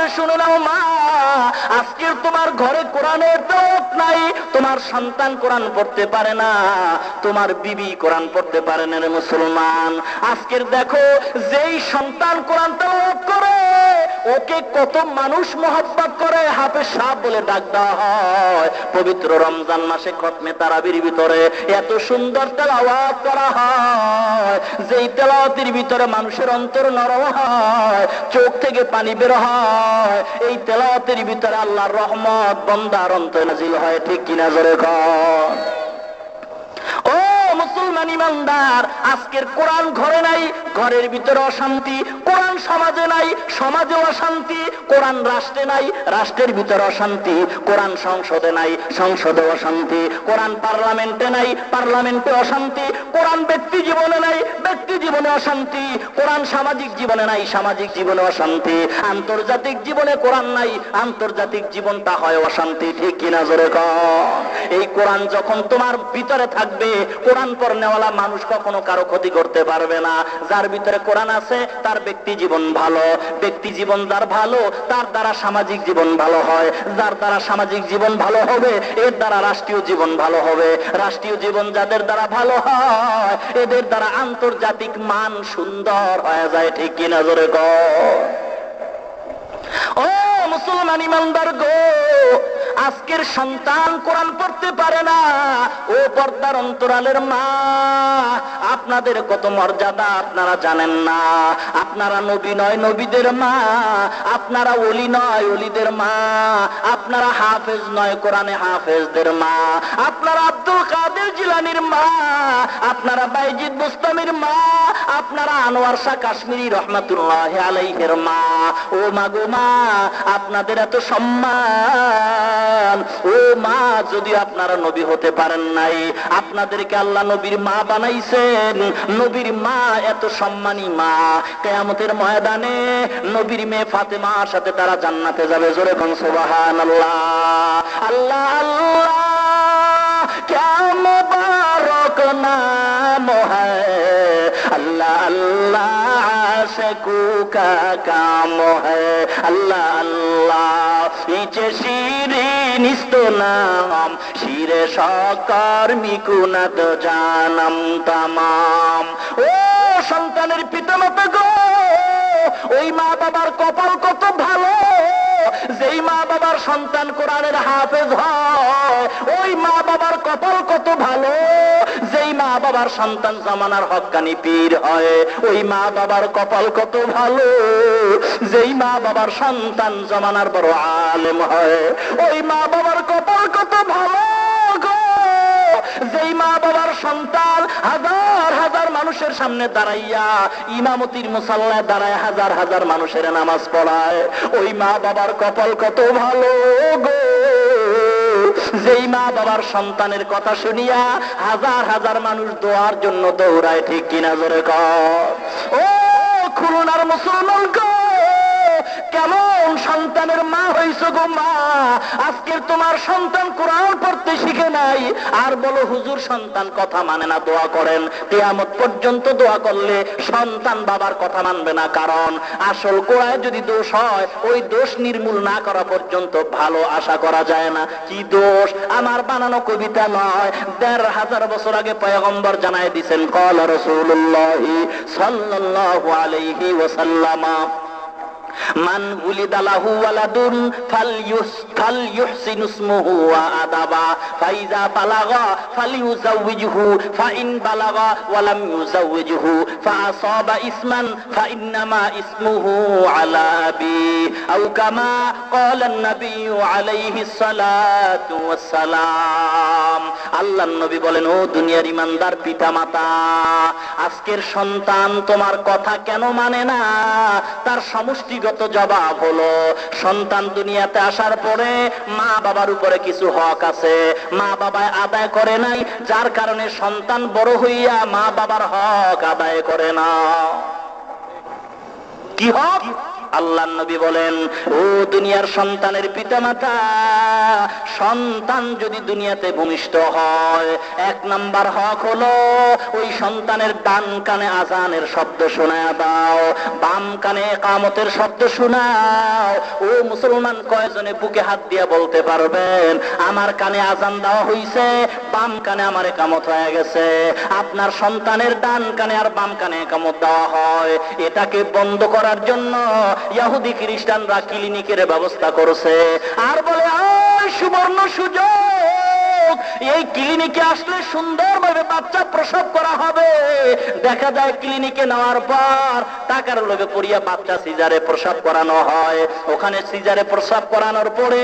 করে শুনে নাও মা, আজকে তোমার ঘরে কোরআনের তেলাওয়াত নাই, তোমার সন্তান কোরআন পড়তে পারে না, তোমার বিবি কোরআন পড়তে পারে না রে মুসলমান। আজকের দেখো যেই সন্তান কোরআন তেলাওয়াত করে ওকে কত মানুষ মহব্বত করে, হাফেজ সাহেব বলে ডাক দেওয়া হয়। পবিত্র রমজান মাসে খতমে তারাবির ভিতরে এত সুন্দর তেলাওয়াত করা হয়, যেই তেলাওয়াতের ভিতরে মানুষের অন্তর নরম হয়, চোখ থেকে পানি বের হয়। এই তেলাওয়াতের ভিতরে আল্লাহর রহমত বান্দার অন্তরে নাজিল হয়। ঠিক কিনা জোরে কর। ও মুসলমান ইমানদার, আজকের কোরআন ঘরে নাই, ঘরের ভিতরে অশান্তি। কোরআন সমাজে নাই, সমাজে অশান্তি। কোরআন রাষ্ট্রে নাই, রাষ্ট্রের ভিতরে অশান্তি। কোরআন সংসদে নাই, সংসদে অশান্তি। কোরআন পার্লামেন্টে নাই, পার্লামেন্টে অশান্তি। কোরআন ব্যক্তি জীবনে নাই, ব্যক্তি জীবনে অশান্তি। কোরআন সামাজিক জীবনে নাই, সামাজিক জীবনে অশান্তি। আন্তর্জাতিক জীবনে কোরআন নাই, আন্তর্জাতিক জীবনটা হয় অশান্তি। ঠিক কিনা জোরে কর। এই কোরআন যখন তোমার ভিতরে থাকবে, কোরআন পড়নেওয়ালা মানুষ কখনো কারো ক্ষতি করতে পারবে না। যার ভিতরে কোরআন আছে তার ব্যক্তি জীবন ভালো, ব্যক্তি জীবন যার ভালো তার দ্বারা সামাজিক জীবন ভালো হয়, যার দ্বারা সামাজিক জীবন ভালো হবে এর দ্বারা রাষ্ট্রীয় জীবন ভালো হবে, রাষ্ট্রীয় জীবন যাদের দ্বারা ভালো হয় এদের দ্বারা আন্তর্জাতিক মান সুন্দর হয়ে যায়। ঠিক কিনা জোরে কর। ও মুসলমান ইমানদার গো, আজকের সন্তান কোরআন পড়তে পারে না। ও পর্দার অন্তরালের মা, আপনাদের কত মর্যাদা আপনারা জানেন না। আপনারা নবী নয় নবীদের মা, আপনারা ওলি নয় ওলিদের মা, আপনারা হাফেজ নয় কোরআনে হাফেজদের মা, আপনারা আব্দুল কাদের জিলানীর মা, আপনারা বাইজিদ বুস্তামির মা, আপনারা আনোয়ার শাহ কাশ্মীরি রহমাতুল্লাহ আলাইহির মা। ও মাগো মা, আপনাদের এত সম্মান। ও মা, যদি আপনারা নবী হতে পারেন নাই, আপনাদেরকে আল্লাহ নবীর মা বানাইছেন। নবীর মা এত সম্মানী মা, কিয়ামতের ময়দানে নবীর মেয়ে ফাতেমার সাথে তারা জান্নাতে যাবে। জোরে কোন সুবহানাল্লাহ। আল্লাহ আল্লাহ क्या मुबारक नाम है, अल्लाह अल्लाह आशिकों का काम है, अल्लाह अल्लाह नीचे শিরিনিস্ত নাম, শিরে সকার মিকুনাত জানাম তামাম। ও সন্তানের পিতামাতা গো, ওই মা বাবার কপাল কত ভালো, যেই মা বাবার সন্তান কোরআনের হাফেজ হয়। ওই মা বাবার কপাল কত ভালো, যেই মা বাবার সন্তান জামানার হক্কানি পীর হয়। ওই মা বাবার কপাল কত ভালো, যেই মা বাবার সন্তান জামানার বড় আলেম হয়। ওই মা বাবার কপাল কত ভালো গো, যেই মা বাবার সন্তান হাজার হাজার মানুষের সামনে দাঁড়াইয়া ইমামতির মুসাল্লায় দাঁড়ায় হাজার হাজার মানুষের নামাজ পড়ায়। ওই মা বাবার কপাল কত ভালো গো, যেই মা বাবার সন্তানের কথা শুনিয়া হাজার হাজার মানুষ দোয়ার জন্য দৌড়ায়। ঠিক কিনা জোরে কর। ও খুলনার মুসলমান গো, কেমন সন্তানের মা হইছো গো মা, আজকের তোমার সন্তান কোরআন পড়তে শিখে নাই, আর বলো হুজুর সন্তান কথা মানে না, দোয়া করেন। কিয়ামত পর্যন্ত দোয়া করলে সন্তান বাবার কথা মানবে না, কারণ আসল কোরআনে যদি দোষ হয় ওই দোষ নির্মূল না করা পর্যন্ত ভালো আশা করা যায় না। কি দোষ? আমার বানানো কবিতা নয়, ১৫০০ বছর আগে পয়গম্বর জানায় দিয়েছেন, ক্বালা রাসূলুল্লাহি সাল্লাল্লাহু আলাইহি ওয়াসাল্লাম, মান উলিদা লাহু ওয়ালাদুন ফালইউহসিন ইসমুহু ওয়া আদাবা, ফাইজা বালাগা ফালিউযাওইজহু, ফাইন বালাগা ওয়া লাম ইউযাওইজহু ফাআসাবা ইসমান ফাইন্নামা ইসমুহু আলা আবি, আও কামা ক্বালান নাবিয়্যু আলাইহিস সালাতু ওয়াস সালাম। আল্লাহর নবী বলেন, ও দুনিয়ার ইমানদার পিতামাতা, আজকের সন্তান তোমার কথা কেন মানে না, তার সমষ্টিগত জবাব হলো, সন্তান দুনিয়াতে আসার পরে মা বাবার উপরে কিছু হক আছে, মা বাবা আদায় করে নাই, যার কারণে সন্তান বড় হইয়া মা বাবার হক আদায় করে না। কি হক? আল্লাহর নবী বলেন, ও দুনিয়ার সন্তানের পিতামাতা, সন্তান যদি দুনিয়াতে ভূমিষ্ঠ হয়, 1 নাম্বার হক হলো ওই সন্তানের ডান কানে আজানের শব্দ শোনায়া দাও, বাম কানে ইকামতের শব্দ শোনাও। ও মুসলমান, কয়জনে বুকে হাত দিয়া বলতে পারবেন আমার কানে আজান দেওয়া হইছে, বাম কানে আমার ইকামত হয়ে গেছে? আপনার সন্তানের ডান কানে আর বাম কানে ইকামত দেওয়া হয়, এটাকে বন্ধ করার জন্য ইহুদি খ্রিস্টানরা ক্লিনিকের ব্যবস্থা করেছে। আর বলে ওই সুবর্ণ সুযোগ, এই ক্লিনিকে আসলে সুন্দরভাবে বাচ্চা প্রসব করা হবে। দেখা যায় ক্লিনিকে নেওয়ার পর টাকার লোভে পড়িয়া বাচ্চা সিজারে প্রসব করানো হয়। ওখানে সিজারে প্রসব করানোর পরে